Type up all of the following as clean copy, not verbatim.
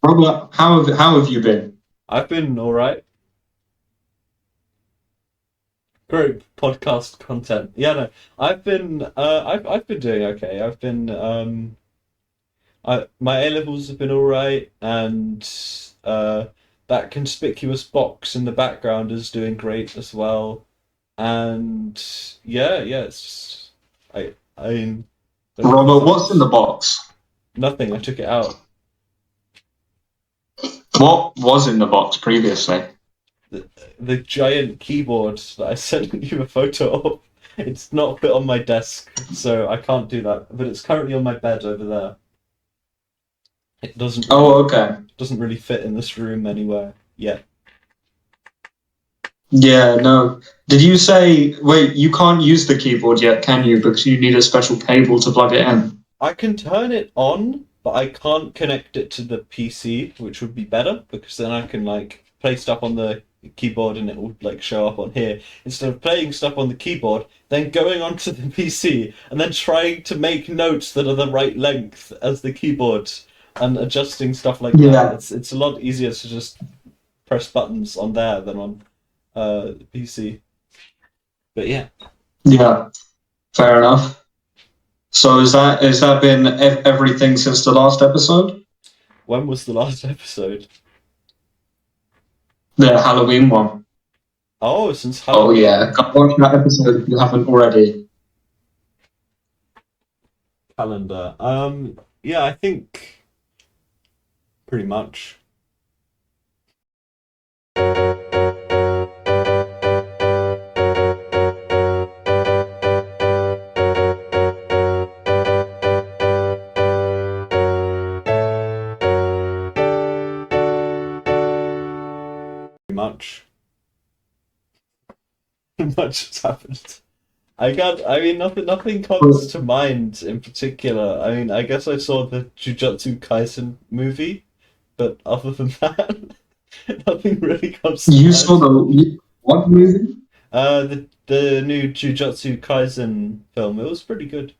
Robert, how have you been? I've been all right. Great podcast content. Yeah, no, I've been doing okay. My A levels have been all right, and uh, that conspicuous box in the background is doing great as well. And yeah, it's just I don't think there's Robert, that what's in the much. box? Nothing. I took it out. What was in the box previously? the, the giant keyboard that I sent you a photo of. It's not fit on my desk, so I can't do that. But it's currently on my bed over there. It Oh, okay. doesn't really fit in this room anywhere yet. Yeah, no. Did you say, wait, you can't use the keyboard yet, can you? Because you need a special cable to plug it in. I can turn it on, but I can't connect it to the PC, which would be better because then I can like play stuff on the keyboard and it would like show up on here instead of playing stuff on the keyboard, then going onto the PC and then trying to make notes that are the right length as the keyboard and adjusting stuff like that. Yeah, It's a lot easier to just press buttons on there than on the PC. But yeah, yeah, fair enough. So is that been everything since the last episode? when was the last episode? The Halloween one. Oh, since Oh Halloween yeah, go watch that episode if you haven't already. calendar. Yeah, I think pretty much. Pretty much. Much has happened. I mean, nothing comes to mind in particular. I mean, I guess I saw the Jujutsu Kaisen movie, but other than that, nothing really comes to You saw mind. what movie? The new Jujutsu Kaisen film, it was pretty good.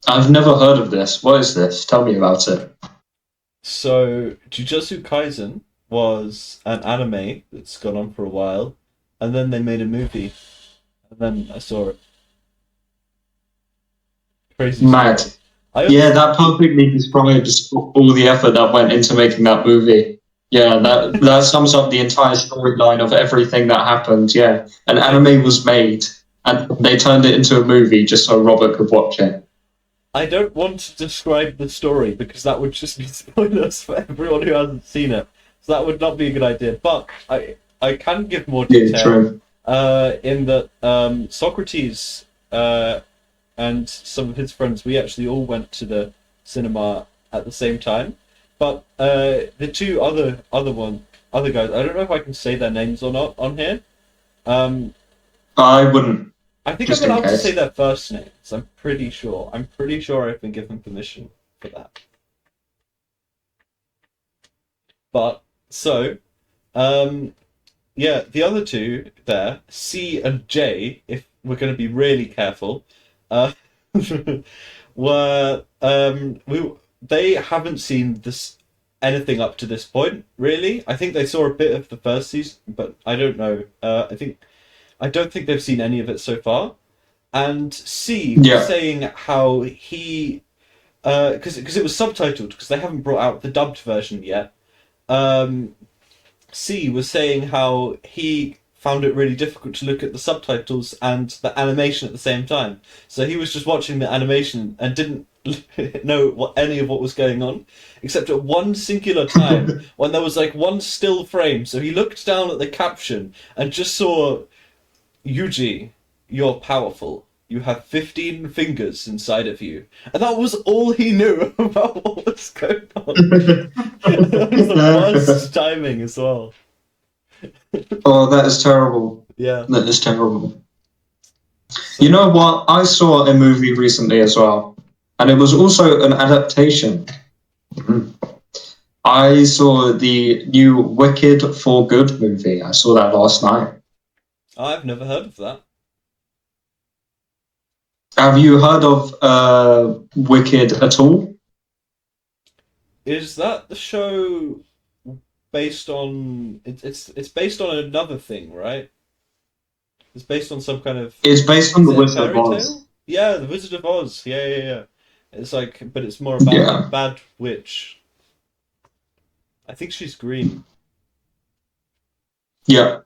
I've never heard of this. What is this? Tell me about it. So, Jujutsu Kaisen was an anime that's gone on for a while, and then they made a movie, and then I saw it. Crazy Mad. story. I Yeah, also, that perfectly describes all the effort that went into making that movie. Yeah, that sums up the entire storyline of everything that happened. Yeah, an I anime was made, and they turned it into a movie just so Robert could watch it. I don't want to describe the story because that would just be spoilers for everyone who hasn't seen it. So that would not be a good idea. But I can give more Yeah, detail. true. In that Socrates and some of his friends, we actually all went to the cinema at the same time. But the two other guys, I don't know if I can say their names or not on here. Um, I wouldn't, I think I'm just in allowed to say case. their first names. I'm pretty sure. I'm pretty sure I've been given permission for that. But so, um, yeah, the other two there, C and J, if we're going to be really careful, uh, were they haven't seen this anything up to this point, really. I think they saw a bit of the first season, but I don't know. I don't think they've seen any of it so far. And C was Yeah. saying how he because it was subtitled because they haven't brought out the dubbed version yet. Um, C was saying how he found it really difficult to look at the subtitles and the animation at the same time. So he was just watching the animation and didn't know any of what was going on, except at one singular time when there was like one still frame. So he looked down at the caption and just saw Yuji, you're powerful. You have 15 fingers inside of you. And that was all he knew about what was going on. That was the worst timing as well. Oh, that is terrible. Yeah. That is terrible. You So, know what? I saw a movie recently as well, and it was also an adaptation. Mhm. I saw the new Wicked for Good movie. I saw that last night. I've never heard of that. Have you heard of Wicked at all? Is that the show based on? It's based on another thing, right? It's based on some kind of. It's based on Is the it a Wizard of fairy Oz. tale? Yeah, the Wizard of Oz. Yeah, yeah, yeah. It's like, but it's more about the Yeah, bad witch. I think she's green. yeah,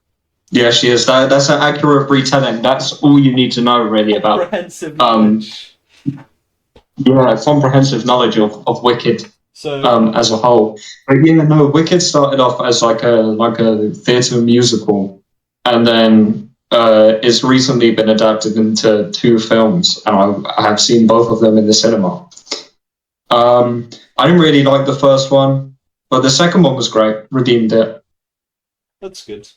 yeah. She is. That's an accurate retelling. That's all you need to know really about. Comprehensive Um, knowledge. yeah, comprehensive knowledge of Wicked So, as a whole. But yeah, no, Wicked started off as like a theatre musical, and then it's recently been adapted into 2 films, and I have seen both of them in the cinema. I didn't really like the first one, but the second one was great. Redeemed it. that's good.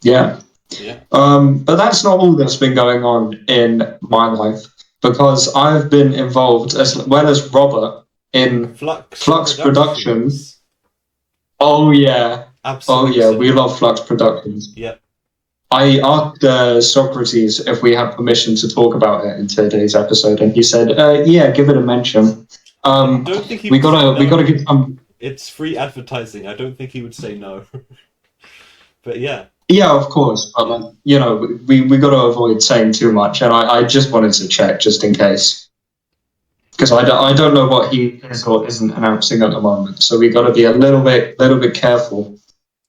Yeah. Yeah. But that's not all that's been going on in my life because I've been involved as well as Robert In in Flux Flux Production. Productions. Oh yeah, oh Absolute yeah, we cinema. love Flux Productions. Yep. I asked Socrates if we had permission to talk about it in today's episode, and he said, "Yeah, give it a mention." I Um, don't think he we would say gotta no. get some. It's free advertising. I don't think he would say no. But yeah. Yeah, of course, but Yeah. like, we got to avoid saying too much, and I just wanted to check just in case because I don't know what he is or isn't announcing at the moment, so we got to be a little bit careful.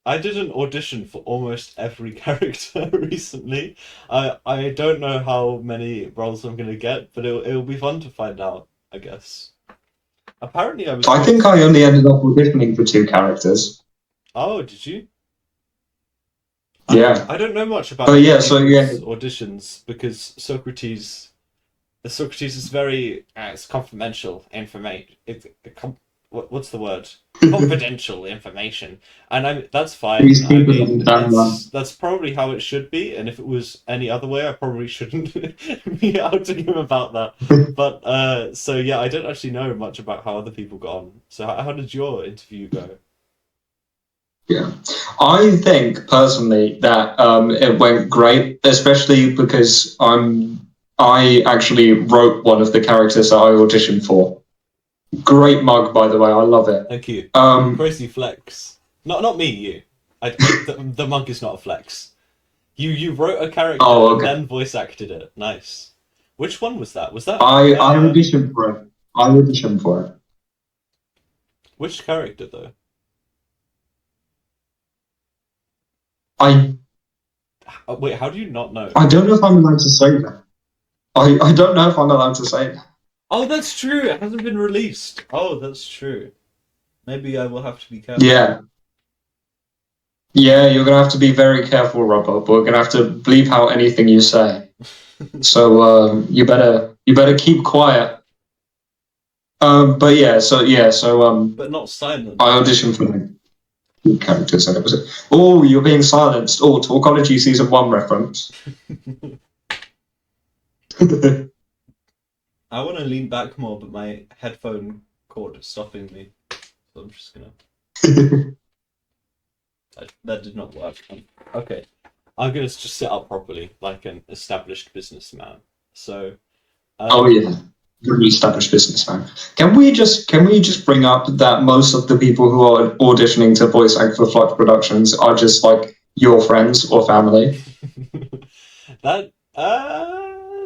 I did an audition for almost every character recently. I don't know how many roles I'm gonna get, but it'll be fun to find out, I guess. Apparently I was I good. think I only ended up auditioning for 2 characters. Oh, did you? Yeah, I don't know much about but other yeah, so yeah, people's auditions because Socrates is very it's confidential information. What's the word? Confidential information, and that's fine. he's I keeping them mean, down low. that's probably how it should be. And if it was any other way, I probably shouldn't be outing him about that. But so yeah, I don't actually know much about how other people got on. So how did your interview go? Yeah, I think personally that it went great, especially because I actually wrote one of the characters that I auditioned for. Great mug, by the way, I love it. Thank you. Um, Crazy flex. Not me. You. The monk is not a flex. You wrote a character oh, and okay. then voice acted it. Nice. Which one was that? Was that I auditioned for it. I auditioned for it. which character though? I Wait, how do you not know? I don't know if I'm allowed to say that. I don't know if I'm allowed to say that. Oh, that's true. It hasn't been released. Oh, that's true. Maybe I will have to be careful. Yeah. Yeah, you're gonna have to be very careful, Robert. We're gonna have to bleep out anything you say. So you better keep quiet. But But not silent. I auditioned for the characters, and it was oh, you're being silenced. Oh, Talkology season 1 reference. I want to lean back more, but my headphone cord is stopping me. So I'm just gonna. That did not work. Okay, I'm gonna just sit up properly, like an established businessman. So. Oh yeah, really established businessman. Can we just bring up that most of the people who are auditioning to voice act for Flux Productions are just like your friends or family?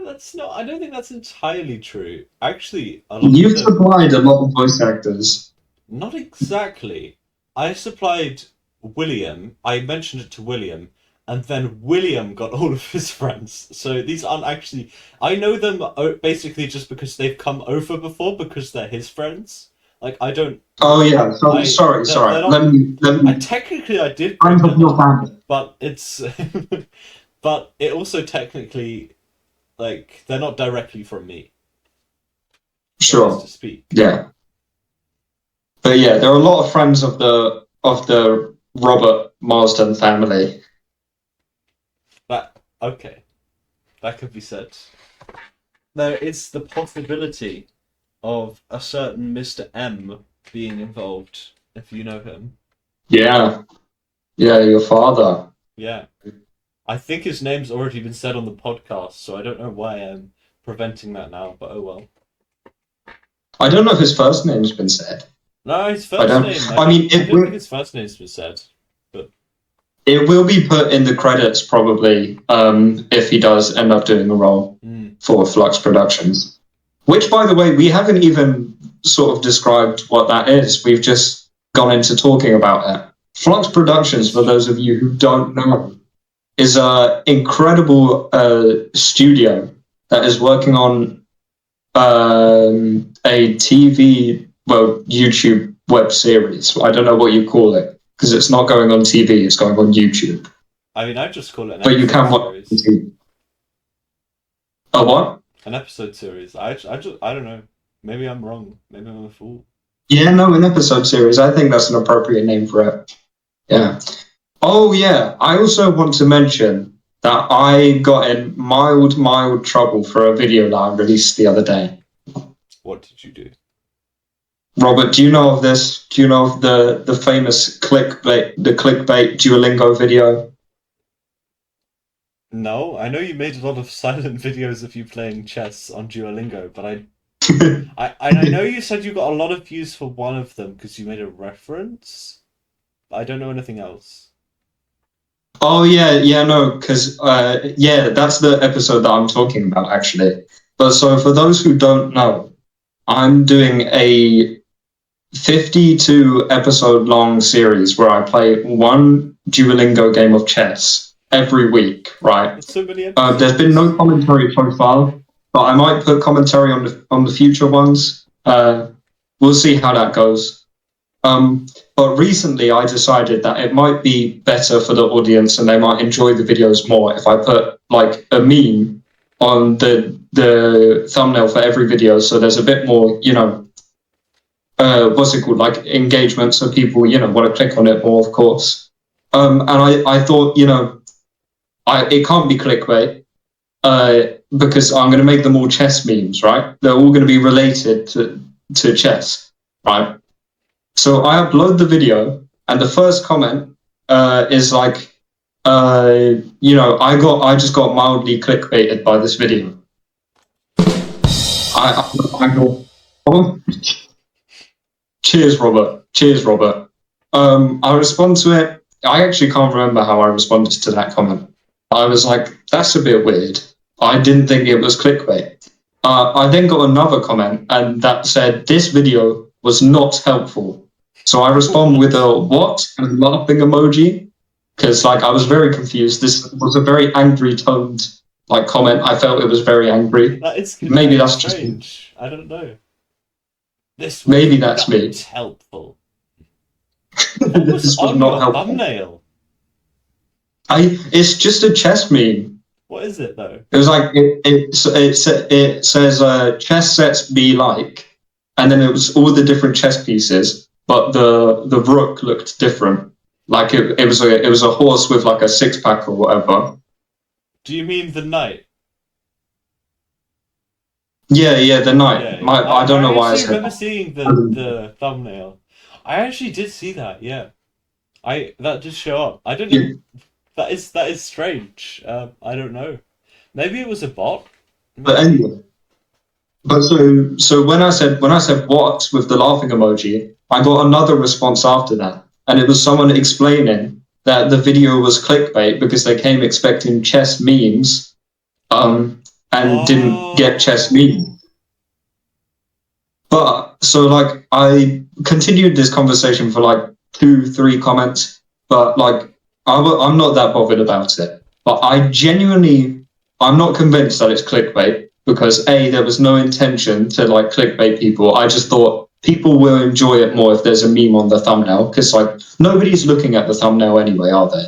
That's not. I don't think that's entirely true. Actually, a lot of You've them. supplied a lot of voice actors. Not exactly. I supplied William. I mentioned it to William, and then William got all of his friends. So these aren't actually. I know them basically just because they've come over before because they're his friends. Like I don't. Oh yeah, so, sorry. They're not. Let me. Technically I did bring I'm them of your up, family. but it's. But it also technically, like, they're not directly from me, so as Sure. to speak. Yeah. But yeah, there are a lot of friends of the Robert Marsden family. But okay, that could be said. There is the possibility of a certain Mr. M being involved, if you know him. Yeah. Yeah, your father. Yeah. I think his name's already been said on the podcast, so I don't know why I'm preventing that now, but oh well. I don't know if his first name's been said. No, his I first don't. name. I mean, I don't think his first name's been said. But it will be put in the credits probably if he does end up doing a role for Flux Productions. Which, by the way, we haven't even sort of described what that is. We've just gone into talking about it. Flux Productions, for those of you who don't know, is an incredible studio that is working on a TV, well, YouTube web series. I don't know what you call it because it's not going on TV; it's going on YouTube. I mean, I just call it an But you can episode watch series. TV. A what? An episode series. I don't know. Maybe I'm wrong. Maybe I'm a fool. Yeah, no, an episode series. I think that's an appropriate name for it. Yeah. Oh, yeah. I also want to mention that I got in mild trouble for a video that I released the other day. What did you do? Robert, do you know of this? Do you know of the famous clickbait Duolingo video? No, I know you made a lot of silent videos of you playing chess on Duolingo, but I know you said you got a lot of views for one of them because you made a reference. But I don't know anything else. Oh yeah, no, because yeah, that's the episode that I'm talking about actually. But so for those who don't know, I'm doing a 52 episode long series where I play one Duolingo game of chess every week, right? There's so many episodes. There's been no commentary so far, but I might put commentary on the future ones. We'll see how that goes. But recently I decided that it might be better for the audience and they might enjoy the videos more if I put like a meme on the thumbnail for every video, so there's a bit more, what's it called, like engagement, so people, want to click on it more, of course. And I thought, it can't be clickbait because I'm going to make them all chess memes, right? They're all going to be related to chess, right? So I upload the video, and the first comment is like, I just got mildly clickbaited by this video. I go, oh. Cheers, Robert. Cheers, Robert. I respond to it. I actually can't remember how I responded to that comment. I was like, that's a bit weird. I didn't think it was clickbait. I then got another comment, and that said, this video was not helpful. So I respond with a what and a laughing emoji, because like I was very confused. This was a very angry toned like comment. I felt it was very angry. Maybe that's strange. I don't know. Maybe that's me. It's helpful. What was on your thumbnail? It's just a chess meme. What is it though? It was like it says chess sets be like, and then it was all the different chess pieces, but the rook looked different. Like it was a horse with like a 6-pack or whatever. Do you mean the knight? Yeah, the knight. Yeah. I don't know why I said. I remember seeing the thumbnail. I actually did see that. Yeah, that did show up. I don't know. Yeah. That is strange. I don't know. Maybe it was a bot. Maybe. But anyway. But so when I said what with the laughing emoji, I got another response after that, and it was someone explaining that the video was clickbait because they came expecting chess memes, and didn't get chess memes. But so like I continued this conversation for like 2-3 comments, but like I'm not that bothered about it. But I'm not convinced that it's clickbait because A, there was no intention to like clickbait people. I just thought people will enjoy it more if there's a meme on the thumbnail because like nobody's looking at the thumbnail anyway, are they?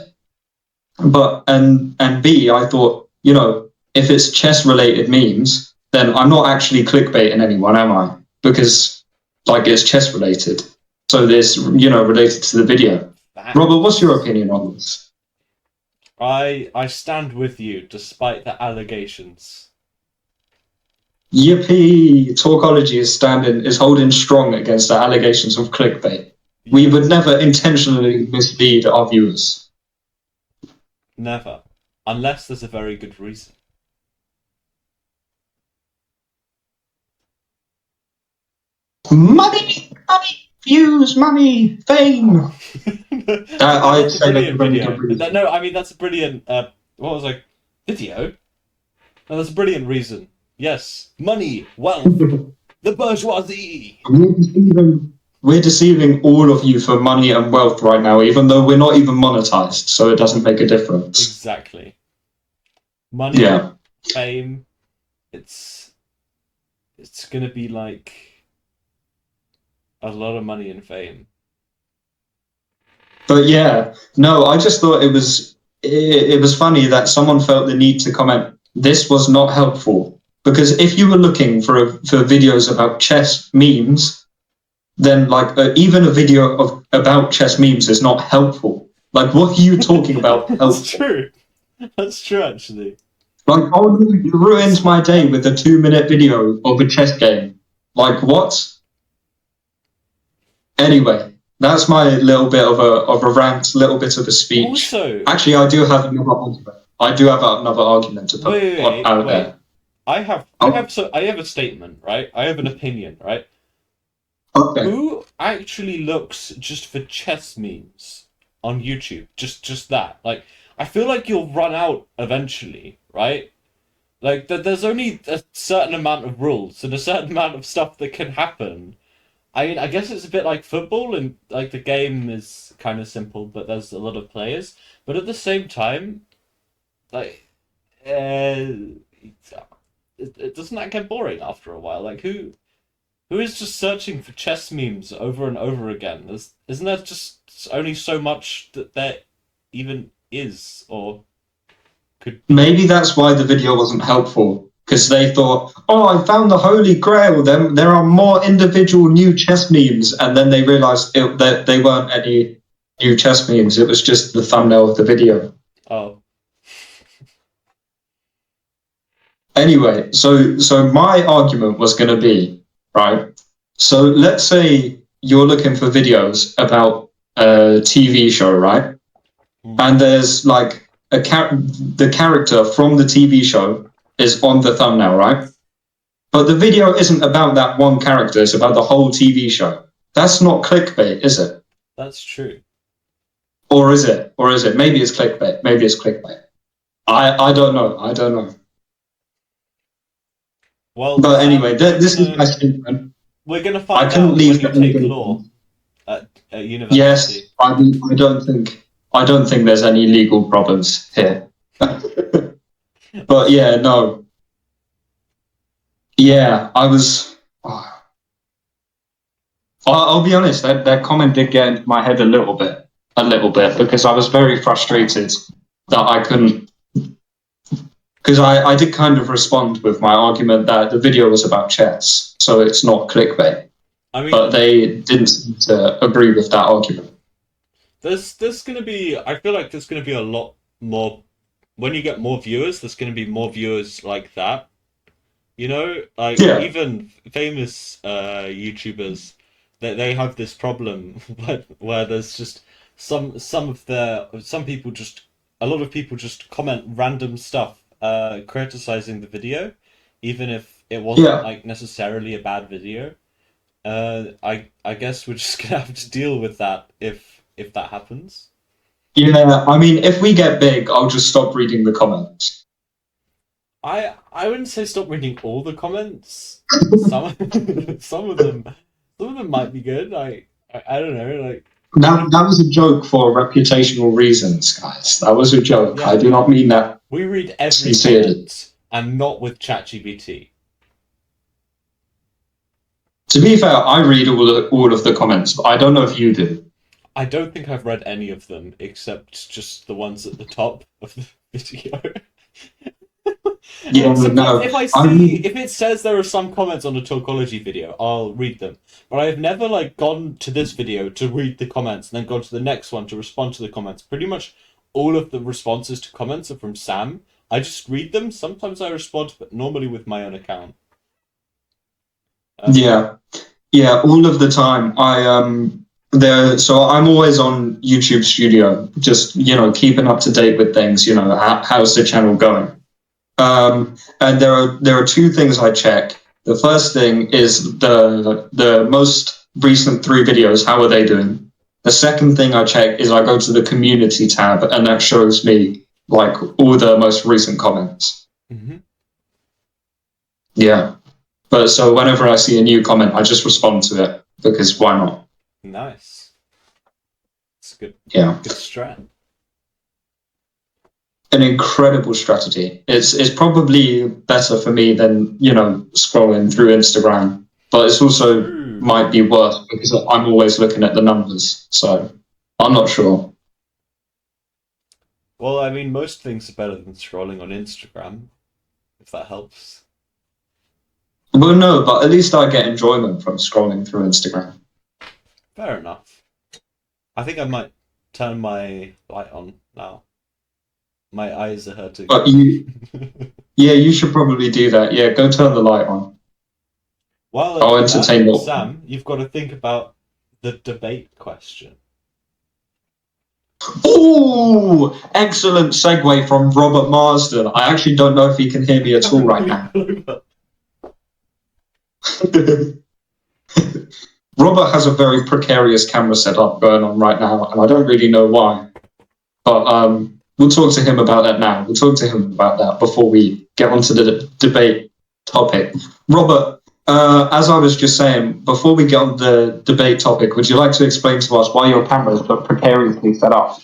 But and B, I thought, if it's chess related memes, then I'm not actually clickbaiting anyone, am I? Because like it's chess related. So this, related to the video. Robert, what's your opinion on this? I stand with you despite the allegations. Yippee! Talkology is holding strong against the allegations of clickbait. Yes. We would never intentionally mislead our viewers. Never. Unless there's a very good reason. Money, money, views, money, fame. I'd That's a say that's a brilliant very video. good reason. No, I mean that's a brilliant. What was I? Video. No, that's a brilliant reason. Yes, money, wealth, the bourgeoisie. We're deceiving all of you for money and wealth right now, even though we're not even monetized, so it doesn't make a difference. Exactly. Money, Yeah. fame. It's gonna be like a lot of money and fame. But yeah, no, I just thought it was funny that someone felt the need to comment, this was not helpful. Because if you were looking for videos about chess memes, then like even a video about chess memes is not helpful. Like, what are you talking about helpful? That's true. That's true, actually. Like, oh no, you ruined my day with a 2-minute video of a chess game. Like, what? Anyway, that's my little bit of a rant, little bit of a speech. Also, actually, I do have another argument. I do have another argument to put out there. I have a statement, right? I have an opinion, right? Okay. Who actually looks just for chess memes on YouTube? Just that. Like, I feel like you'll run out eventually, right? Like, there's only a certain amount of rules and a certain amount of stuff that can happen. I mean, I guess it's a bit like football, and like the game is kind of simple, but there's a lot of players. But at the same time, like, it doesn't that get boring after a while? Like, who is just searching for chess memes over and over again? Isn't there just only so much that there even is, or could be? Maybe that's why the video wasn't helpful, because they thought, oh, I found the holy grail, there are more individual new chess memes, and then they realized that they weren't any new chess memes, it was just the thumbnail of the video. Oh. Anyway, so my argument was going to be, right, so let's say you're looking for videos about a TV show, right? And there's like the character from the TV show is on the thumbnail, right? But the video isn't about that one character, it's about the whole TV show. That's not clickbait, is it? That's true. Or is it? Or is it? Maybe it's clickbait. Maybe it's clickbait. I don't know. I don't know. Well, but anyway, this is my statement. We're going to find out when you take law at university. Yes, I don't think there's any legal problems here. But yeah, no. Yeah, I was. I'll be honest. That comment did get into my head a little bit, because I was very frustrated that I couldn't. Because I did kind of respond with my argument that the video was about chess, so it's not clickbait. I mean, but they didn't seem to agree with that argument. There's going to be, I feel like there's going to be a lot more, when you get more viewers, there's going to be more viewers like that. You know, like even famous YouTubers, they have this problem where there's just a lot of people just comment random stuff, criticizing the video, even if it wasn't like necessarily a bad video. I guess we're just gonna have to deal with that if that happens. Yeah, I mean, if we get big, I'll just stop reading the comments. I wouldn't say stop reading all the comments. Some of them might be good. I don't know. Like that was a joke for reputational reasons, guys. That was a joke. Yeah, I do not mean that. We read every comment, and not with ChatGPT. To be fair, I read all of the comments, but I don't know if you do. I don't think I've read any of them except just the ones at the top of the video. Yeah, no. If it says there are some comments on a Talkology video, I'll read them. But I've never gone to this video to read the comments and then gone to the next one to respond to the comments. Pretty much all of the responses to comments are from Sam. I just read them. Sometimes I respond, but normally with my own account. Yeah, all of the time. So I'm always on YouTube Studio, just keeping up to date with things. How's the channel going? And there are two things I check. The first thing is the most recent 3 videos. How are they doing? The second thing I check is I go to the community tab, and that shows me like all the most recent comments. Mm-hmm. Yeah. But so whenever I see a new comment, I just respond to it because why not? Nice. It's good. Yeah. Good strat. An incredible strategy. It's probably better for me than, scrolling through Instagram, but it's also True. might be worse because I'm always looking at the numbers. So I'm not sure. Well, I mean, most things are better than scrolling on Instagram, if that helps. Well, no, but at least I get enjoyment from scrolling through Instagram. Fair enough. I think I might turn my light on now. My eyes are hurting. But you should probably do that. Yeah, go turn the light on. While I'll I do entertain that, you. Sam, you've got to think about the debate question. Ooh, excellent segue from Robert Marsden. I actually don't know if he can hear me at all right now. Robert has a very precarious camera setup going on right now, and I don't really know why. But we'll talk to him about that now. We'll talk to him about that before we get onto the debate topic. Robert, as I was just saying, before we get on the debate topic, would you like to explain to us why your camera is so precariously set up?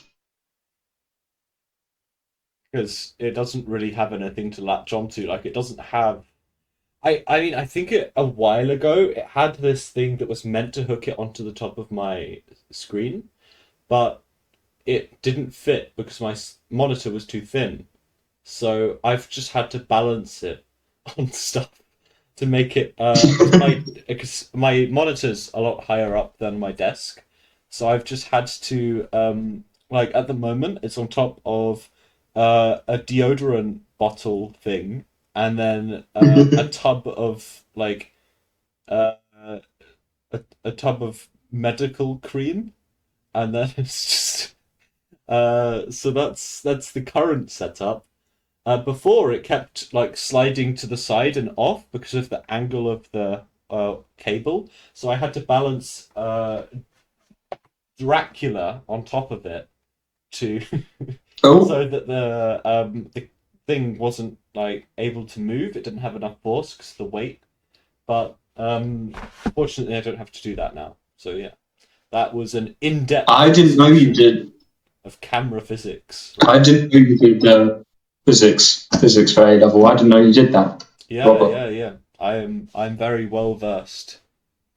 Because it doesn't really have anything to latch onto. Like, it doesn't have. I mean, I think a while ago it had this thing that was meant to hook it onto the top of my screen, but it didn't fit because my monitor was too thin. So I've just had to balance it on stuff to make it. Because my monitor's a lot higher up than my desk, so I've just had to like at the moment it's on top of a deodorant bottle thing, and then a tub of like a tub of medical cream, and then it's just so that's the current setup. Before it kept like sliding to the side and off because of the angle of the cable, so I had to balance Dracula on top of it to so that the thing wasn't like able to move. It didn't have enough force because of the weight. But fortunately, I don't have to do that now. So yeah, that was an in-depth. I didn't know you did of camera physics. I didn't know you did physics for A level. I didn't know you did that. Yeah, Robert. yeah. I'm very well versed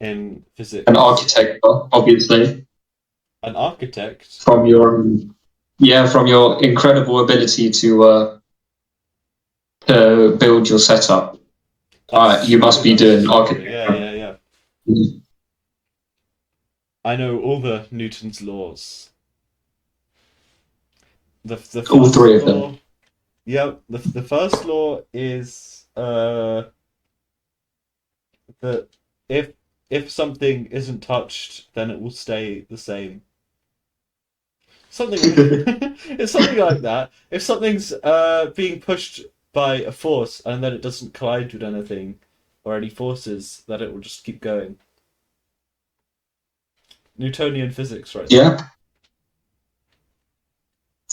in physics. An architect, obviously. An architect. From your incredible ability to build your setup. You must be doing architecture. Yeah. I know all the Newton's laws. The All 3 of them. Yeah, the first law is that if something isn't touched, then it will stay the same. It's something like that. If something's being pushed by a force and then it doesn't collide with anything or any forces, that it will just keep going. Newtonian physics, right? Yeah.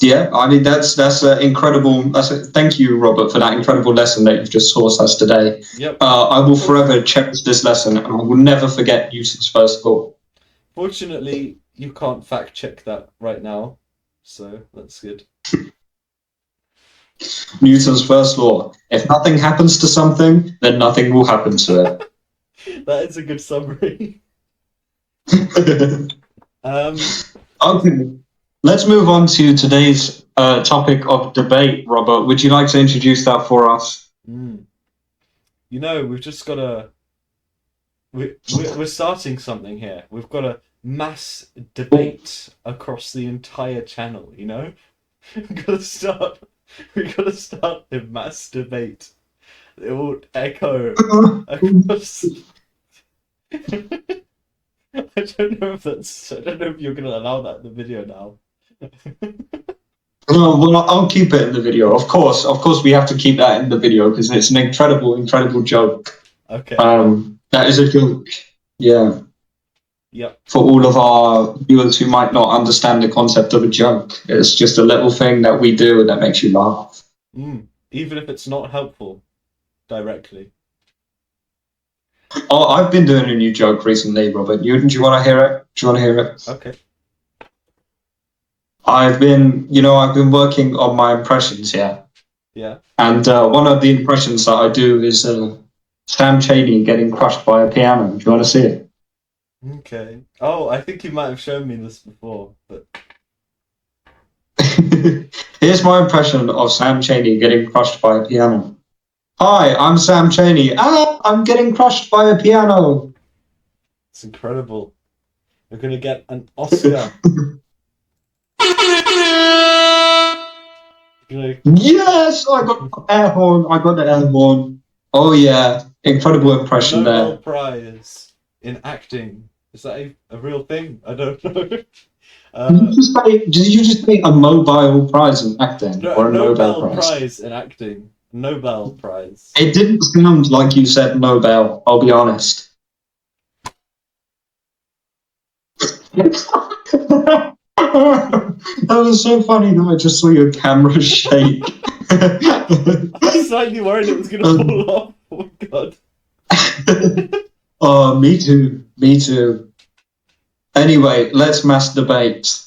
Yeah, I mean that's incredible. Thank you, Robert, for that incredible lesson that you've just taught us today. Yep. I will forever cherish this lesson, and I will never forget Newton's first law. Fortunately, you can't fact check that right now, so that's good. Newton's first law: if nothing happens to something, then nothing will happen to it. That is a good summary. Okay. Let's move on to today's topic of debate, Robert. Would you like to introduce that for us? We've just got to... We're starting something here. We've got a mass debate across the entire channel, you know? We've got to start a mass debate. It will echo across... I don't know if you're going to allow that in the video now. Well, I'll keep it in the video. Of course, we have to keep that in the video because it's an incredible joke. Okay. That is a joke. Yeah. Yep. For all of our viewers who might not understand the concept of a joke, it's just a little thing that we do that makes you laugh. Even if it's not helpful directly. Oh, I've been doing a new joke recently, Robert. Do you want to hear it? Do you want to hear it? Okay. I've been working on my impressions here. Yeah. And one of the impressions that I do is Sam Chaney getting crushed by a piano. Do you want to see it? Okay. Oh, I think you might have shown me this before, but Here's my impression of Sam Chaney getting crushed by a piano. Hi, I'm Sam Chaney. I'm getting crushed by a piano. it's incredible. You're gonna get an Oscar. You're gonna Yes, I got the air horn. I got the air horn. Oh yeah, incredible impression Nobel there. Prize in acting. Is that a real thing? I don't know. Did you just say a mobile prize in acting or a Nobel Nobel prize? Prize in acting. Nobel Prize. It didn't sound like you said Nobel. I'll be honest. That was so funny that I just saw your camera shake. I was slightly worried it was gonna fall off. Oh my god. Oh, me too. Me too. Anyway, let's mass debate.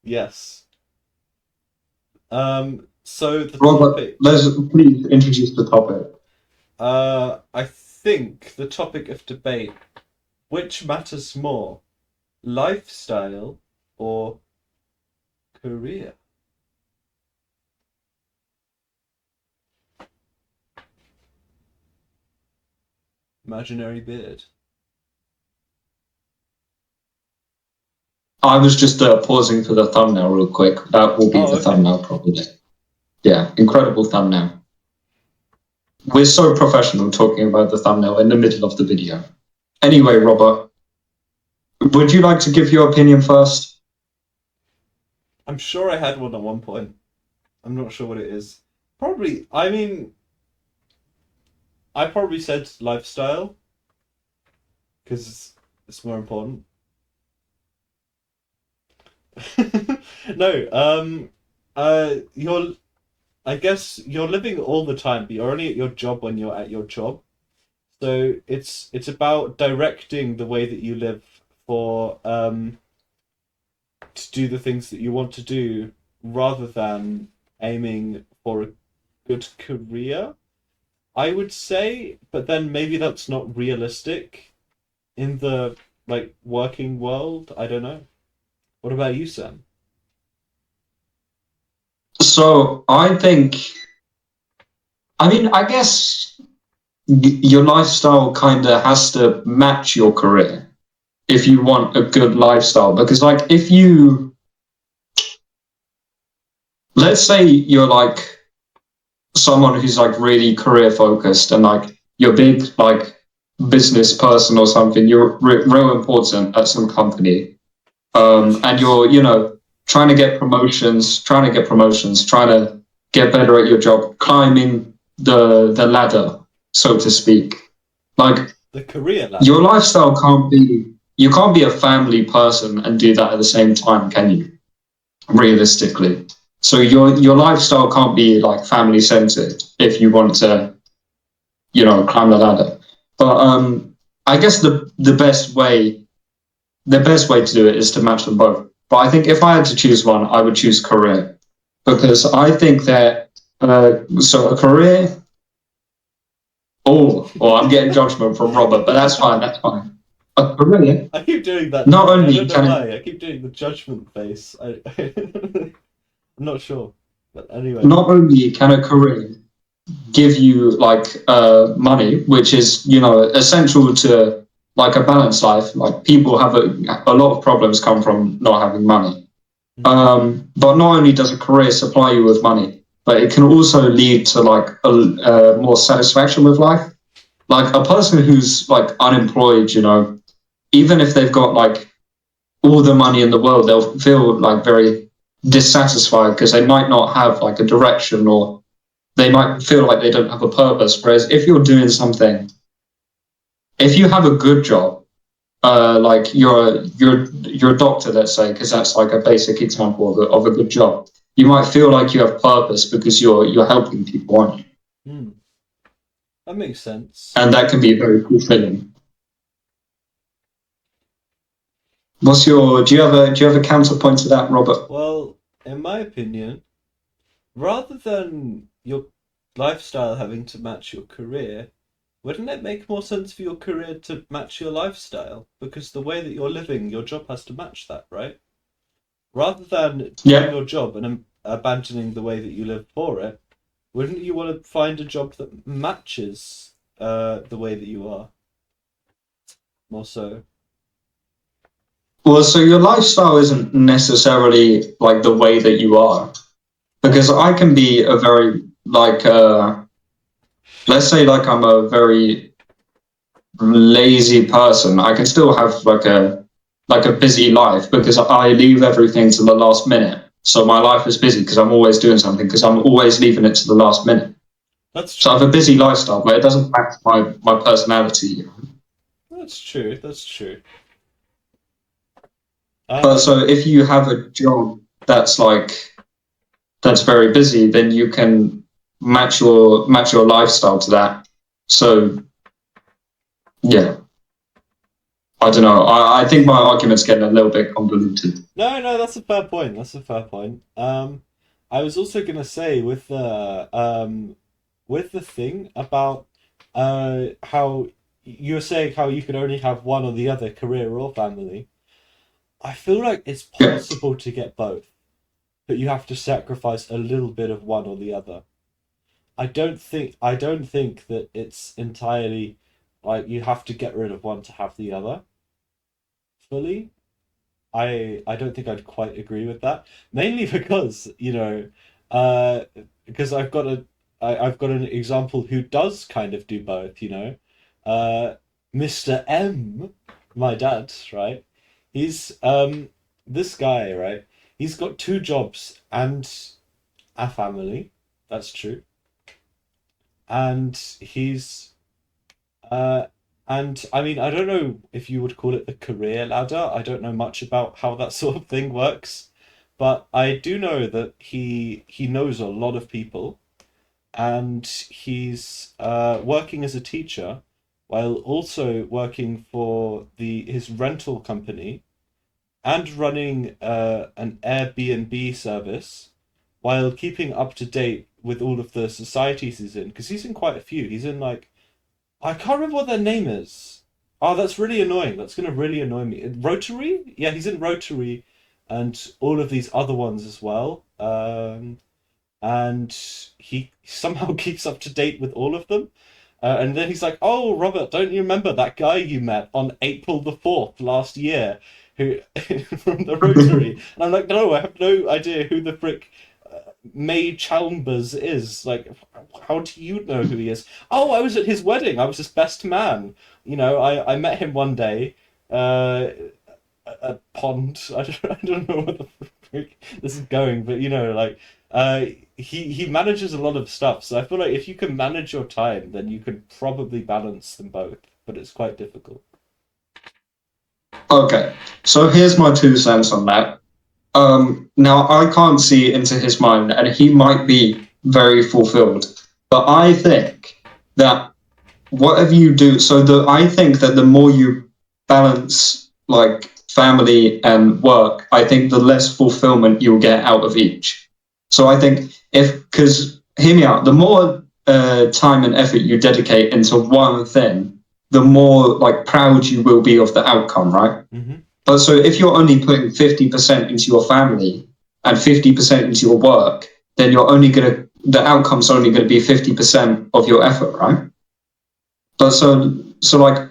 Yes. So the Robert, topic. let's please introduce the topic. I think the topic of debate. Which matters more, lifestyle or career? Imaginary beard. I was just pausing for the thumbnail real quick. That will be the thumbnail probably. Yeah, incredible thumbnail. We're so professional talking about the thumbnail in the middle of the video. Anyway, Robert, would you like to give your opinion first? I'm sure I had one at one point. I'm not sure what it is. Probably, I mean, I probably said lifestyle because it's more important. No, you're. I guess you're living all the time, but you're only at your job when you're at your job. So it's about directing the way that you live for to do the things that you want to do, rather than aiming for a good career. I would say, but then maybe that's not realistic in the like working world. I don't know. What about you, Sam? So I guess your lifestyle kind of has to match your career if you want a good lifestyle. Because, like, if you, let's say you're like someone who's like really career focused and like you're big, like business person or something, you're real important at some company, and you're, trying to get promotions, trying to get better at your job, climbing the ladder, so to speak. Like, The career ladder. your lifestyle you can't be a family person and do that at the same time, can you? Realistically. So your lifestyle can't be like family centered if you want to, climb the ladder. But I guess the best way to do it is to match them both. But I think if I had to choose one, I would choose career, because I think that so a career. Oh, well, I'm getting judgment from Robert, but that's fine. That's fine. A career. I keep doing that. Not only I don't know can why. I keep doing the judgment face. I'm not sure, but anyway. not only can a career give you like money, which is essential to like a balanced life. Like, people have a lot of problems come from not having money. But not only does a career supply you with money, but it can also lead to like a more satisfaction with life. Like, a person who's like unemployed, even if they've got like all the money in the world, they'll feel like very dissatisfied because they might not have like a direction, or they might feel like they don't have a purpose. Whereas if you're doing something if you have a good job, like you're a doctor, let's say, because that's like a basic example of a good job. You might feel like you have purpose because you're helping people, aren't you? That makes sense. And that can be very fulfilling. Do you have a counterpoint to that, Robert? Well, in my opinion, rather than your lifestyle having to match your career, wouldn't it make more sense for your career to match your lifestyle? Because the way that you're living, your job has to match that, right? Rather than doing Yeah. your job and abandoning the way that you live for it, wouldn't you want to find a job that matches the way that you are? More so. Well, so your lifestyle isn't necessarily like the way that you are, because I can be a very like let's say like I'm a very lazy person. I can still have like a busy life because I leave everything to the last minute. So my life is busy because I'm always doing something because I'm always leaving it to the last minute. That's So I true. have a busy lifestyle, but it doesn't match my personality. That's true. That's true. But so if you have a job that's that's very busy, then you can match your lifestyle to that. So yeah, I don't know. I think my argument's getting a little bit convoluted. No, that's a fair point. That's a fair point. I was also gonna say with the thing about how you were saying how you could only have one or the other, career or family. I feel like it's Yeah. possible to get both, but you have to sacrifice a little bit of one or the other. I don't think that it's entirely like you have to get rid of one to have the other fully. I don't think I'd quite agree with that. Mainly because, uh because I've got an example who does kind of do both, you know. Uh Mr. M, my dad, right? He's this guy, right? He's got two jobs and a family. That's true. And uh and I mean, I don't know if you would call it the career ladder. I don't know much about how that sort of thing works, but I do know that he knows a lot of people, and he's working as a teacher while also working for the his rental company and running an Airbnb service while keeping up to date with all of the societies he's in, because he's in quite a few. He's in like I can't remember what their name is. Oh, that's really annoying. That's going to really annoy me. Rotary? Yeah, he's in Rotary and all of these other ones as well. And he somehow keeps up to date with all of them. And then he's like, "Oh, Robert, don't you remember that guy you met on April the 4th last year who from the Rotary?" And I'm like, "No, I have no idea who the frick May Chalmers is. Like, how do you know who he is?" "Oh, I was at his wedding. I was his best man. You know, I met him one day at a pond." I don't know what the frick this is going, but like, uh, he manages a lot of stuff. So I feel like if you can manage your time, then you could probably balance them both, but it's quite difficult. Okay, so here's my 2 cents on that. Now I can't see into his mind, and he might be very fulfilled. But I think that whatever you do, I think that the more you balance like family and work, I think the less fulfillment you'll get out of each. So I think because hear me out, the more time and effort you dedicate into one thing, the more like proud you will be of the outcome, right? Mm-hmm. But so if you're only putting 50% into your family and 50% into your work, then the outcome's only gonna be 50% of your effort, right? But so like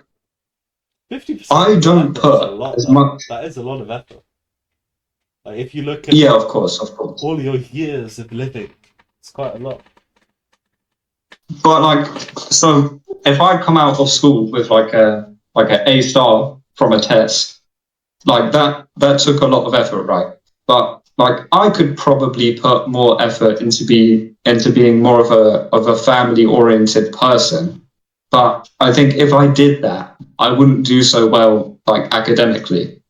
50% I of your don't effort is a put lot, as though. much. That is a lot of effort. Like, if you look at Yeah, of course, of course. all your years of living, it's quite a lot. But like, so if I come out of school with like a A star from a test, like that took a lot of effort, right? But like I could probably put more effort into being more of a family oriented person But I think if I did that, I wouldn't do so well, like academically.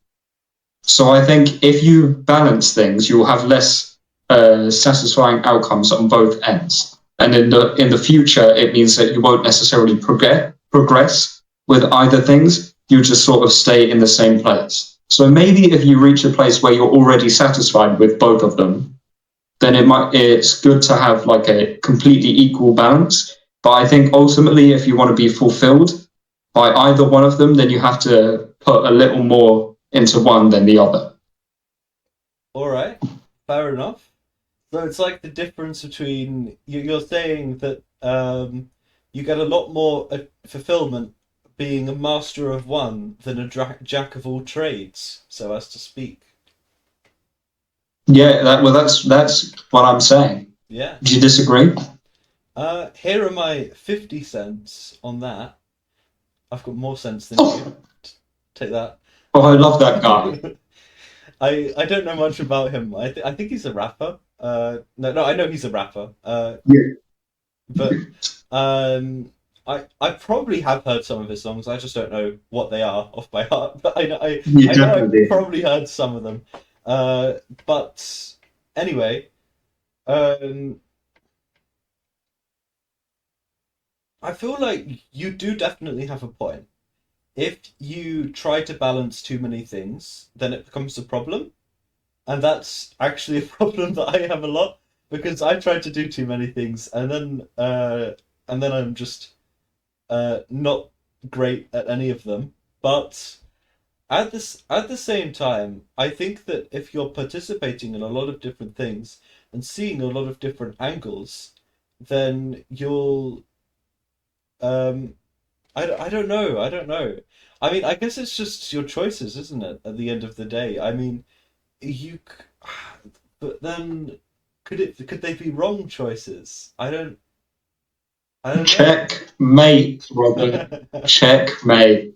So I think if you balance things, you'll have less satisfying outcomes on both ends. And in the future, it means that you won't necessarily progress with either things. You just sort of stay in the same place. So maybe if you reach a place where you're already satisfied with both of them, then it's good to have like a completely equal balance. But I think ultimately, if you want to be fulfilled by either one of them, then you have to put a little more into one than the other. All right, fair enough. So it's like the difference between you're saying that you get a lot more fulfillment being a master of one than a jack of all trades, so as to speak. Yeah, that's what I'm saying. Yeah. Do you disagree? Here are my 50 cents on that. I've got more sense than you. Oh, Take that. oh, I love that guy. I don't know much about him. I think he's a rapper. No, I know he's a rapper. Yeah, But I probably have heard some of his songs. I just don't know what they are off by heart. But you I know I've definitely. probably heard some of them. But anyway, um, I feel like you do definitely have a point. If you try to balance too many things, then it becomes a problem. And that's actually a problem that I have a lot because I try to do too many things and then I'm just not great at any of them. But at the same time, I think that if you're participating in a lot of different things and seeing a lot of different angles, then you'll um I don't know. I don't know. I mean, I guess it's just your choices, isn't it? At the end of the day, I mean, you, but then could they be wrong choices? I don't Checkmate, Robert. know. Checkmate.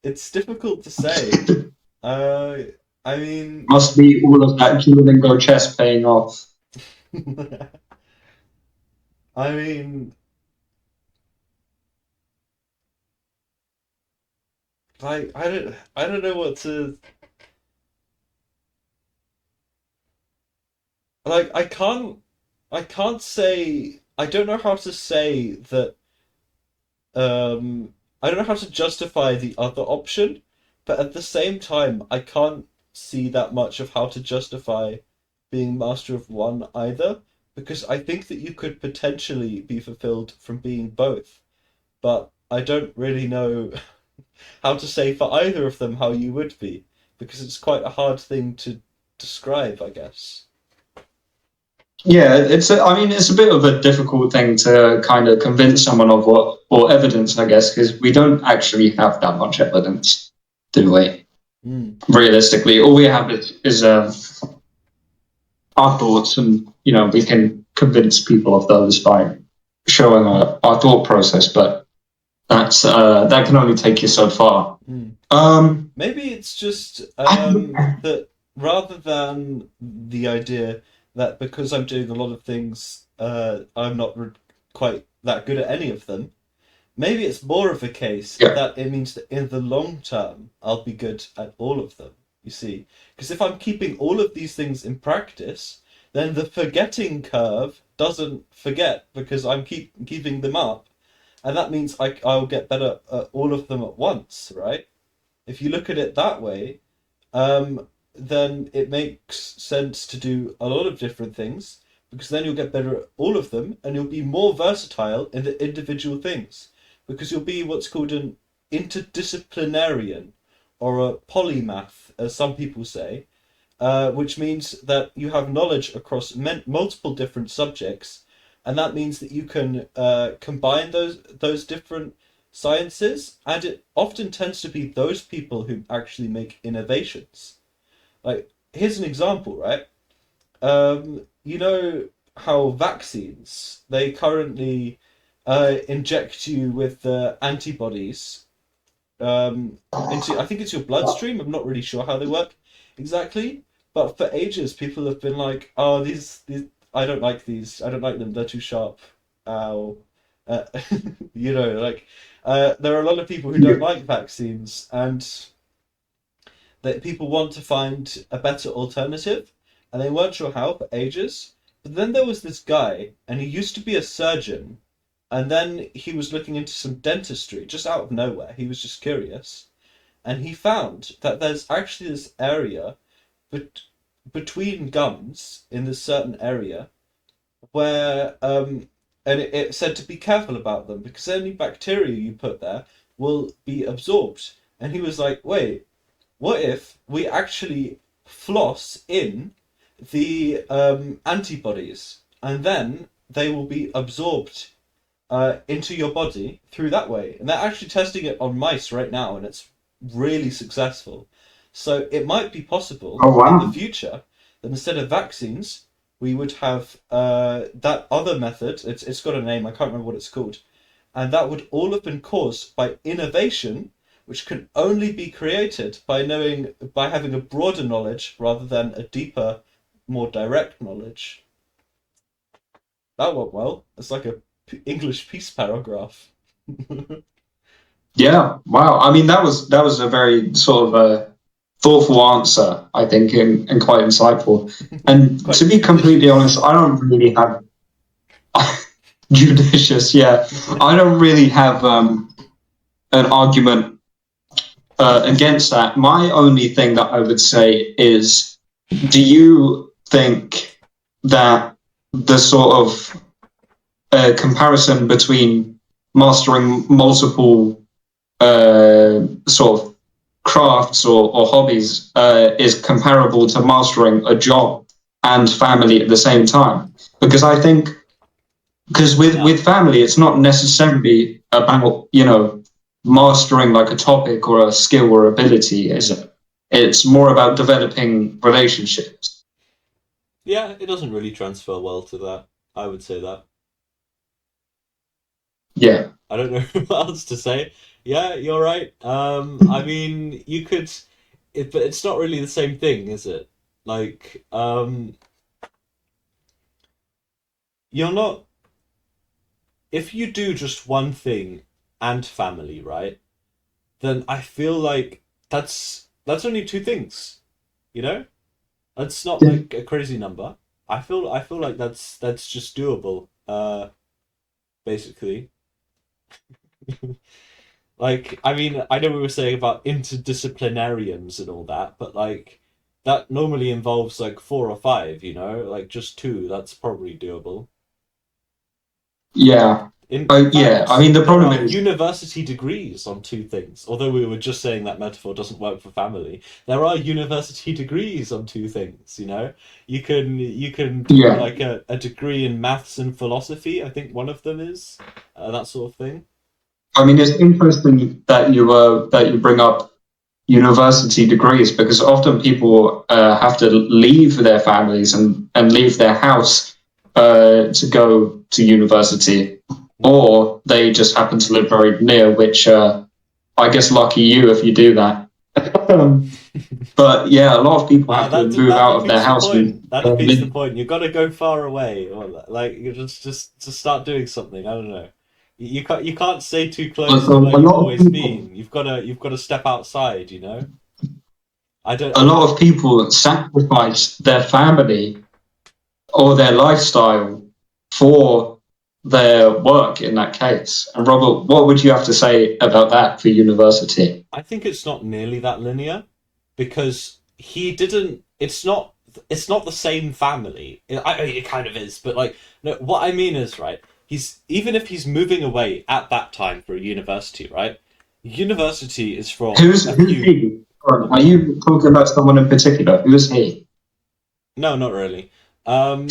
It's difficult to say. Uh, I mean, Must be all of that Duolingo chess paying off. I mean, like I don't know what to like. I can't say. I don't know how to say that. I don't know how to justify the other option, but at the same time, I can't see that much of how to justify being master of one either, because I think that you could potentially be fulfilled from being both, but I don't really know how to say for either of them how you would be, because it's quite a hard thing to describe, I guess. Yeah, I mean, it's a bit of a difficult thing to kind of convince someone of what, or evidence, I guess, because we don't actually have that much evidence, do we? Mm. Realistically, all we have is our thoughts, and we can convince people of those by showing our thought process. But that can only take you so far. Mm. Um, Maybe it's just I, that rather than the idea that because I'm doing a lot of things, I'm not quite that good at any of them. Maybe it's more of a case yeah, that it means that in the long term, I'll be good at all of them, you see. Because if I'm keeping all of these things in practice, then the forgetting curve doesn't forget because I'm keeping them up. And that means I'll get better at all of them at once, right? If you look at it that way, then it makes sense to do a lot of different things because then you'll get better at all of them and you'll be more versatile in the individual things because you'll be what's called an interdisciplinarian or a polymath, as some people say, which means that you have knowledge across multiple different subjects, and that means that you can combine those different sciences, and it often tends to be those people who actually make innovations. Like, here's an example, right? You know how vaccines they currently inject you with antibodies into I think it's your bloodstream. I'm not really sure how they work exactly, but for ages people have been like, "Oh, these I don't like these. I don't like them. They're too sharp." Ow. Uh, you know, like there are a lot of people who don't Yeah. like vaccines, and that people want to find a better alternative, and they weren't sure how for ages. But then there was this guy, and he used to be a surgeon, and then he was looking into some dentistry just out of nowhere. He was just curious, and he found that there's actually this area bet- between gums in this certain area where and it said to be careful about them because any bacteria you put there will be absorbed. And he was like, wait, what if we actually floss in the antibodies and then they will be absorbed into your body through that way? And they're actually testing it on mice right now, and it's really successful. So it might be possible Oh in the wow. future that instead of vaccines, we would have that other method. It's got a name. I can't remember what it's called, and that would all have been caused by innovation, which can only be created by having a broader knowledge rather than a deeper, more direct knowledge. That went well. It's like a English peace paragraph. Yeah. Wow. I mean, that was a very sort of thoughtful answer, I think, and quite insightful. And to Quite be completely honest, judicious. I don't really have judicious. Yeah, I don't really have an argument against that. My only thing that I would say is, do you think that the sort of comparison between mastering multiple sort of crafts or hobbies is comparable to mastering a job and family at the same time? Because I think, because Yeah. with family, it's not necessarily about, mastering like a topic or a skill or ability, is it? It's more about developing relationships. Yeah, it doesn't really transfer well to that. I would say that. Yeah. I don't know what else to say. Yeah, you're right. I mean, you could, but it's not really the same thing, is it? Like, you're not. If you do just one thing and family, right? Then I feel like that's only two things. You know, that's not Yeah. like a crazy number. I feel like that's just doable. Basically. Like, I mean, I know we were saying about interdisciplinarians and all that, but like, that normally involves like four or five, you know? Like, just two, that's probably doable. Yeah. In Yeah. I fact, mean, the there problem are is, university degrees on two things. Although we were just saying that metaphor doesn't work for family, there are university degrees on two things, you know? You can do yeah. like a degree in maths and philosophy, I think one of them is, that sort of thing. I mean, it's interesting that you bring up university degrees because often people have to leave their families and leave their house to go to university, or they just happen to live very near, which I guess lucky you if you do that. But yeah, a lot of people Ah, have to that move that out of their defeats the house and point. That defeats the live. point. You've got to go far away, or like you just start doing something. I don't know. You can't stay too close to where A you've lot of always people, been. You've got to step outside. You know. I don't. a I lot don't. of people sacrifice their family or their lifestyle for their work in that case. And Robert, what would you have to say about that for university? I think it's not nearly that linear, because he didn't. It's not. It's not the same family. I mean, it kind of is, but like, no. What I mean is, right. He's even if he's moving away at that time for a university, right? University is for a Who's few. he? Are you talking about someone in particular? Who is he? No, not really. Um,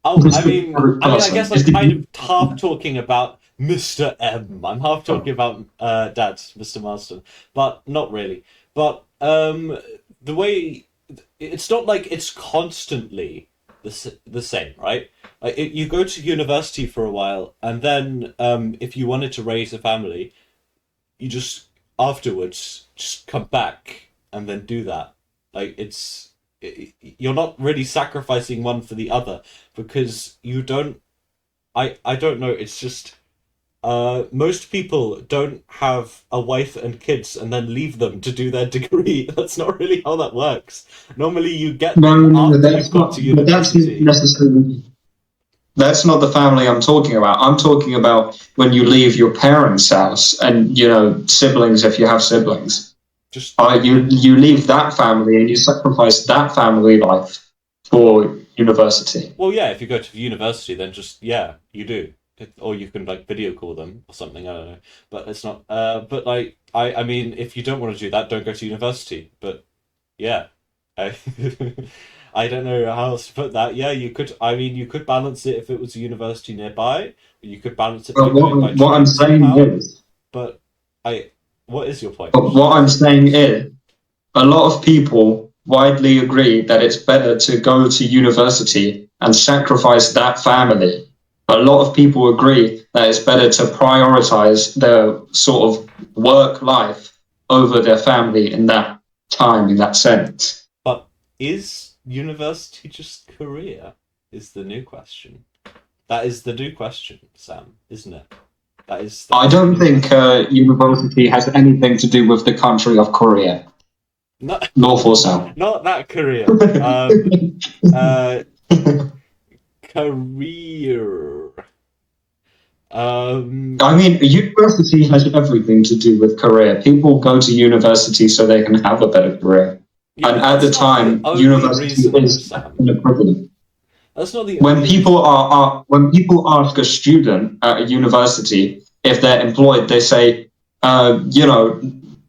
oh, Just the average I person. guess Is I'm kind of the half talking about Mr. M. I'm half talking about Dad, Mr. Marston, but not really. But the way it's not like it's constantly the same, right? Like you go to university for a while, and then if you wanted to raise a family, you just afterwards just come back and then do that. Like you're not really sacrificing one for the other, because you don't. I don't know. It's just most people don't have a wife and kids and then leave them to do their degree. That's not really how that works. Normally, you get No, them no, after you've that's got not. to But that's not university. necessarily. That's not the family I'm talking about. I'm talking about when you leave your parents' house and siblings if you have siblings. Just You leave that family and you sacrifice that family life for university. well, yeah. If you go to university, then just yeah, you do. Or you can like video call them or something. I don't know, but it's not. But like I mean, if you don't want to do that, don't go to university. But yeah, I, I don't know how else to put that. Yeah, you could. I mean, you could balance it if it was a university nearby. Or you could balance it by But going by what I'm train saying somehow. is, But I, what is your point? but what I'm saying is, a lot of people widely agree that it's better to go to university and sacrifice that family. A lot of people agree that it's better to prioritize their sort of work life over their family in that time, in that sense. But is university just career? Is the new question. That is the new question, Sam, isn't it? I That's don't think university. university has anything to do with the country of Korea, Not North or South. not that career. Uh, career. Um, I mean, university has everything to do with career. People go to university so they can have a better career. yeah, And but at the that's not the time, only university reason, though, is Sam. an equivalent. That's not the When only people reason. when people ask a student at a university if they're employed, they say,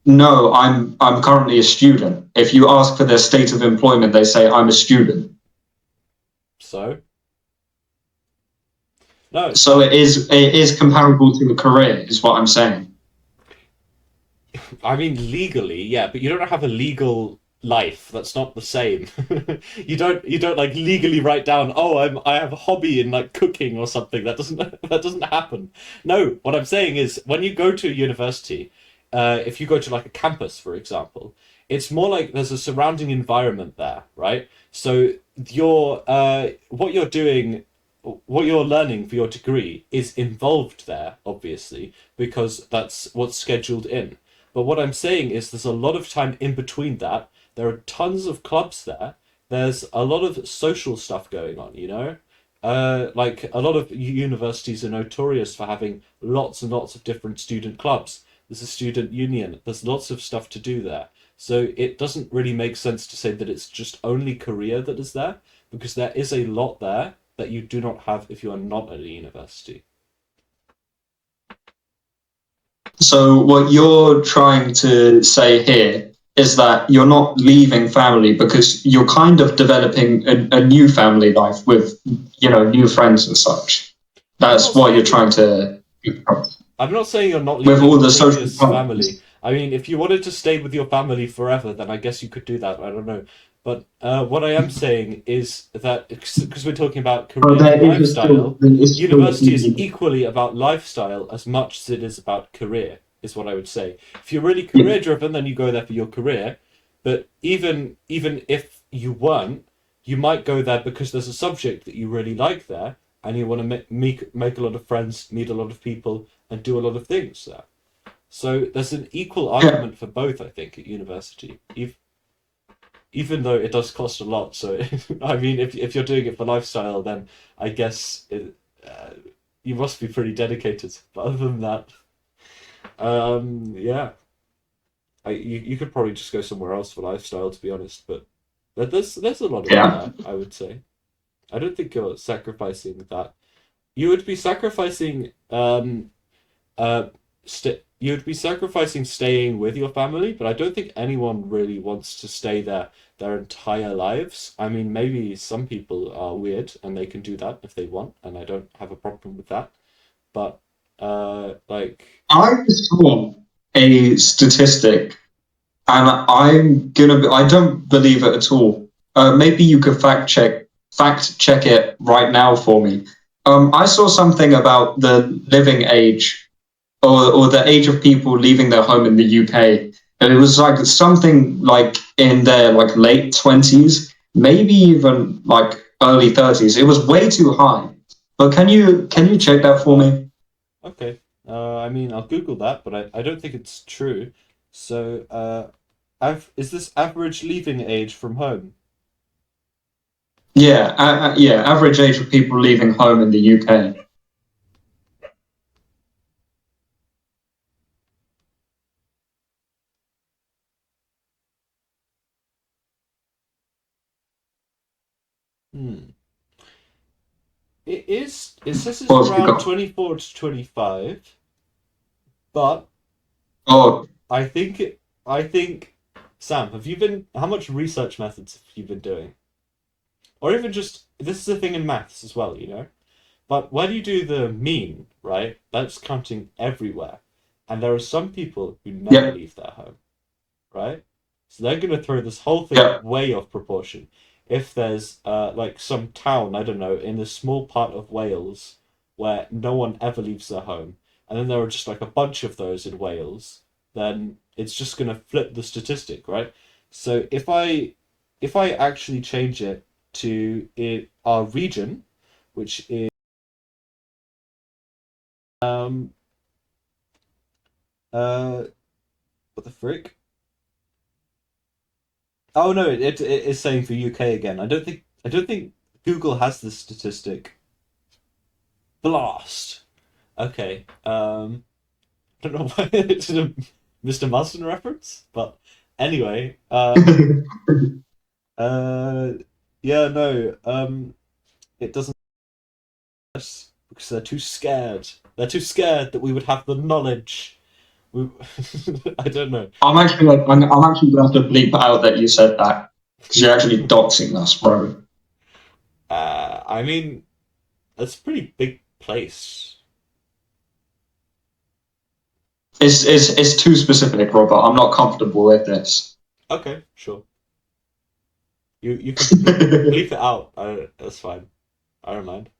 no, I'm currently a student. If you ask for their state of employment, they say I'm a student. So no, So it is comparable to a career, is what I'm saying. I mean legally, yeah, but you don't have a legal life. That's not the same. You don't like legally write down, oh, I have a hobby in like cooking or something. That doesn't that doesn't happen. No, what I'm saying is when you go to a university, if you go to like a campus, for example, it's more like there's a surrounding environment there, right? So your what you're doing, what you're learning for your degree is involved there, obviously, because that's what's scheduled in. But what I'm saying is there's a lot of time in between that. There are tons of clubs there. There's a lot of social stuff going on, you know? Like a lot of universities are notorious for having lots and lots of different student clubs. There's a student union. There's lots of stuff to do there. So it doesn't really make sense to say that it's just only Korea that is there, because there is a lot there that you do not have if you are not at a university. So what you're trying to say here is that you're not leaving family because you're kind of developing a new family life with, new friends and such. I'm not That's what you're saying trying to I'm not saying you're not with leaving all your the social previous family. problems. I mean, if you wanted to stay with your family forever, then I guess you could do that. I don't know. But what I am saying is that because we're talking about But career and lifestyle, there is still university is equally about lifestyle as much as it is about career, is what I would say. If you're really yeah. career driven, then you go there for your career. But even if you weren't, you might go there because there's a subject that you really like there, and you want to make a lot of friends, meet a lot of people, and do a lot of things there. So there's an equal Yeah. argument for both, I think, at university, even though it does cost a lot. So I mean, if you're doing it for lifestyle, then I guess you must be pretty dedicated. But other than that, yeah, you could probably just go somewhere else for lifestyle, to be honest. But there's a lot of it Yeah. there, I would say. I don't think you're sacrificing that. You would be sacrificing uh you would be sacrificing staying with your family, but I don't think anyone really wants to stay there their entire lives. I mean, maybe some people are weird and they can do that if they want, and I don't have a problem with that. But like I saw a statistic, and I don't believe it at all. Maybe you could fact check it right now for me. I saw something about the living age or the age of people leaving their home in the UK. And it was like something like in their like late 20s, maybe even like early 30s. It was way too high. But can you I can you can check see that for that. me? Okay. I mean, I'll Google that, but I don't think it's true. So, is this average leaving age from home? Yeah, yeah. Average age of people leaving home in the UK. Hmm. It says it's What have we around got? 24 to 25, but Oh, I think, Sam, how much research methods have you been doing? Or even just, this is a thing in maths as well, you know? But when you do the mean, right, that's counting everywhere. And there are some people who never yeah, leave their home, right? So they're going to throw this whole thing yeah. way off proportion. If there's like some town, I don't know, in a small part of Wales where no one ever leaves their home, and then there are just like a bunch of those in Wales, then it's just going to flip the statistic, right? So if I actually change it to our region, which is um uh what the frick? Oh no, it is saying for UK again. I don't think Google has this statistic. Blast. Okay. I don't know why it's a Mr. Marston reference, but anyway. Uh, yeah, no. It doesn't because they're too scared. They're too scared that we would have the knowledge. We, I don't know. I'm actually gonna have to bleep out that you said that because you're actually doxing us, bro. I mean, that's a pretty big place. It's too specific, Robert. I'm not comfortable with this. Okay, sure. You can bleep it out. That's fine. I don't mind.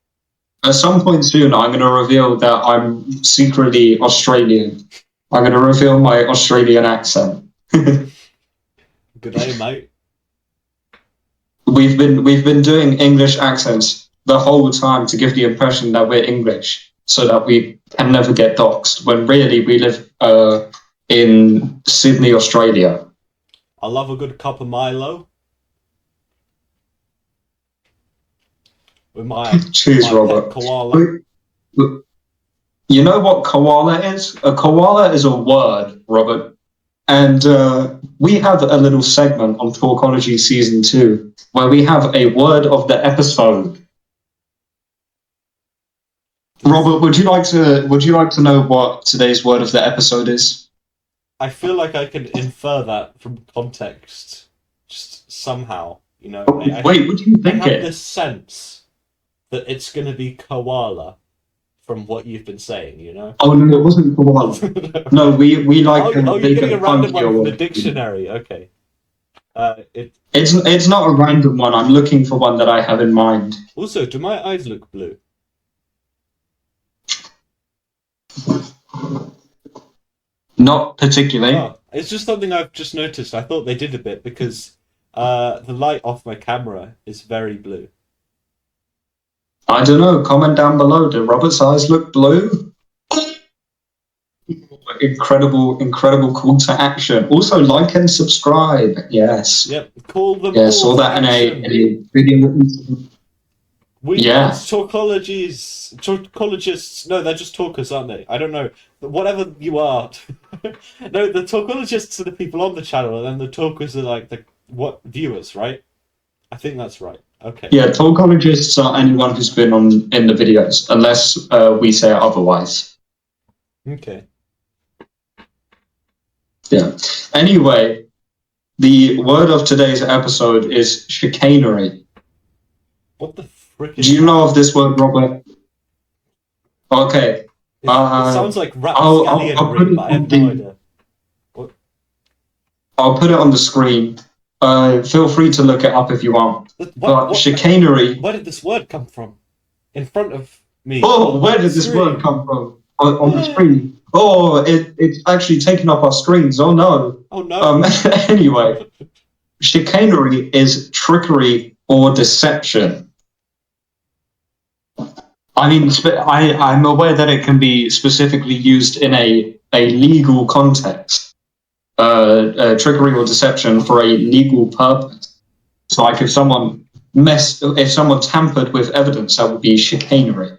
At some point soon, I'm going to reveal that I'm secretly Australian. I'm going to reveal my Australian accent. Good day, mate. We've been doing English accents the whole time to give the impression that we're English, so that we can never get doxxed. When really we live in Sydney, Australia. I love a good cup of Milo with Cheers, my pet Robert. koala. You know what koala is? A koala is a word, Robert. And we have a little segment on Talkology Season 2 where we have a word of the episode. Robert, would you like to know what today's word of the episode is? I feel like I can infer that from context, just somehow. You know, Wait, what do you I think have it? this sense that it's going to be koala from what you've been saying. You know. Oh no, it wasn't koala. No, we like Oh, you're big getting a and random funky. one from the dictionary. Okay. It It's not a random one. I'm looking for one that I have in mind. also, do my eyes look blue? Not particularly. Oh, it's just something I've just noticed. I thought they did a bit because the light off my camera is very blue. I don't know. Comment down below. Do Robert's eyes look blue? Incredible call to action. Also, like and subscribe. Yes. Yep, call them Yeah, all saw to that in action. a video. We want Yeah. talkologists. No, they're just talkers, aren't they? I don't know. Whatever you are. No, the talkologists are the people on the channel, and then the talkers are like the what viewers, right? I think that's right. Okay. Yeah, talkologists are anyone who's been on in the videos, unless we say otherwise. Okay. Yeah. Anyway, the word of today's episode is chicanery. What the frick Do is you that? know of this word, Robert? Okay. It sounds like I'll put rapscallionry, it but I have on no the idea. What? I'll put it on the screen. Feel free to look it up if you want. What? But What? chicanery. Where did this word come from? In front of me Oh, where on the did this word screen. come from? On the screen. Oh, it's actually taken up our screens. Oh no. Oh no. Anyway, chicanery is trickery or deception. I mean, I'm aware that it can be specifically used in a legal context, trickery or deception for a legal purpose. So, like if someone tampered with evidence, that would be chicanery.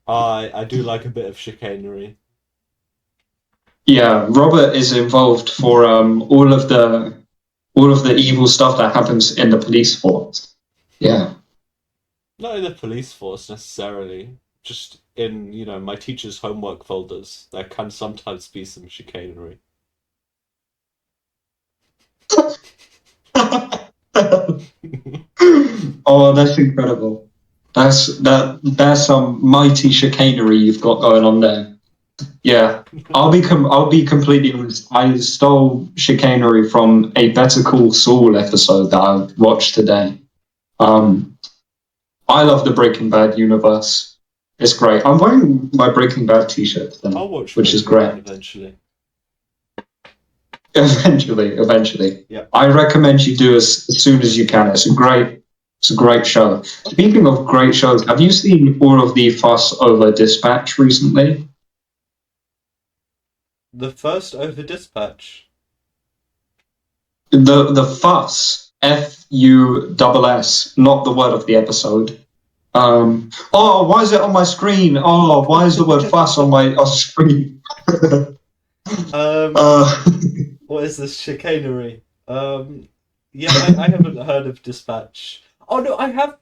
I do like a bit of chicanery. Yeah, Robert is involved for all of the evil stuff that happens in the police force. Yeah. Not in the police force necessarily, just in, my teacher's homework folders. There can sometimes be some chicanery. Oh, that's incredible. That's some mighty chicanery you've got going on there. Yeah, I'll be completely honest. I stole chicanery from a Better Call Saul episode that I watched today. Um, I love the Breaking Bad universe. It's great. I'm wearing my Breaking Bad t-shirt I'll today, watch which is Breaking Bad great. eventually. Eventually. Yeah. I recommend you do as soon as you can. It's a great show. Speaking of great shows, have you seen all of the fuss over Dispatch recently? The first over dispatch. The fuss, FUSS, not the word of the episode. Oh, why is it on my screen? Oh, why is the word fuss on my screen? Um, uh, what is this chicanery? Yeah, I haven't heard of dispatch. Oh no, I have.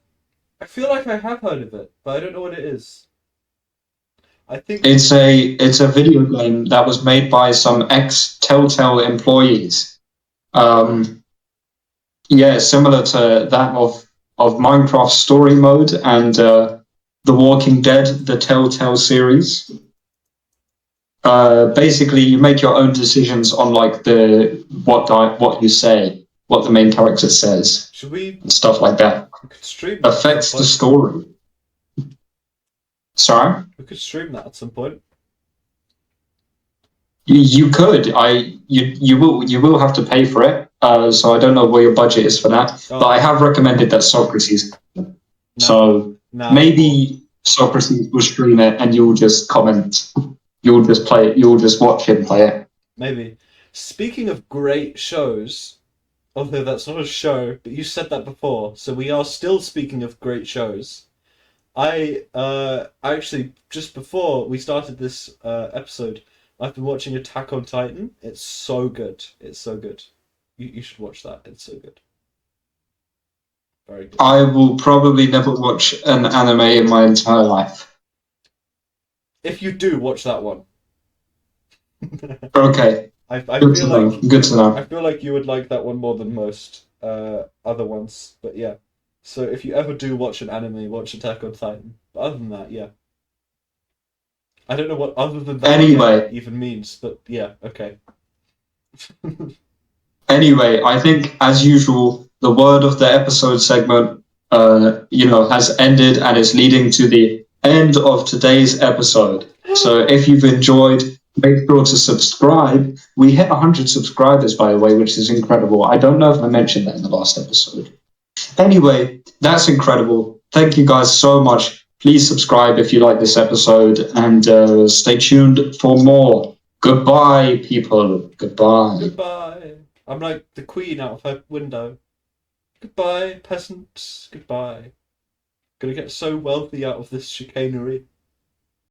I feel like I have heard of it, but I don't know what it is. I think. it's a video game that was made by some ex Telltale employees. Um, yeah, similar to that of Minecraft Story Mode and The Walking Dead, the Telltale series. Basically, you make your own decisions on like what you say, what the main character says, Should we? and stuff like that. We could stream that at some Affects the point. story. Sorry, We could stream that at some point. you could. You will have to pay for it. So I don't know where your budget is for that. But I have recommended that Socrates. So maybe Socrates will stream it, and you'll just comment. You'll just play it. You'll just watch him play it. Maybe. Speaking of great shows, although that's not a show, but you said that before, so we are still speaking of great shows. Actually, just before we started this episode, I've been watching Attack on Titan. It's so good. It's so good. You should watch that. It's so good. Very good. I will probably never watch an anime in my entire life. If you do, watch that one. Okay. I Good to feel know. like Good to know. I feel like you would like that one more than most other ones. But yeah. So if you ever do watch an anime, watch Attack on Titan. But other than that, yeah. I don't know what other than that Anyway. even means, but yeah, okay. Anyway, I think as usual, the word of the episode segment, has ended and is leading to the end of today's episode. So if you've enjoyed, make sure to subscribe. We hit 100 subscribers, by the way, which is incredible. I don't know if I mentioned that in the last episode. Anyway, that's incredible. Thank you guys so much. Please subscribe if you like this episode, and stay tuned for more. Goodbye, people. Goodbye. Goodbye. I'm like the queen out of her window. Goodbye, peasants. Goodbye. Gonna get so wealthy out of this chicanery.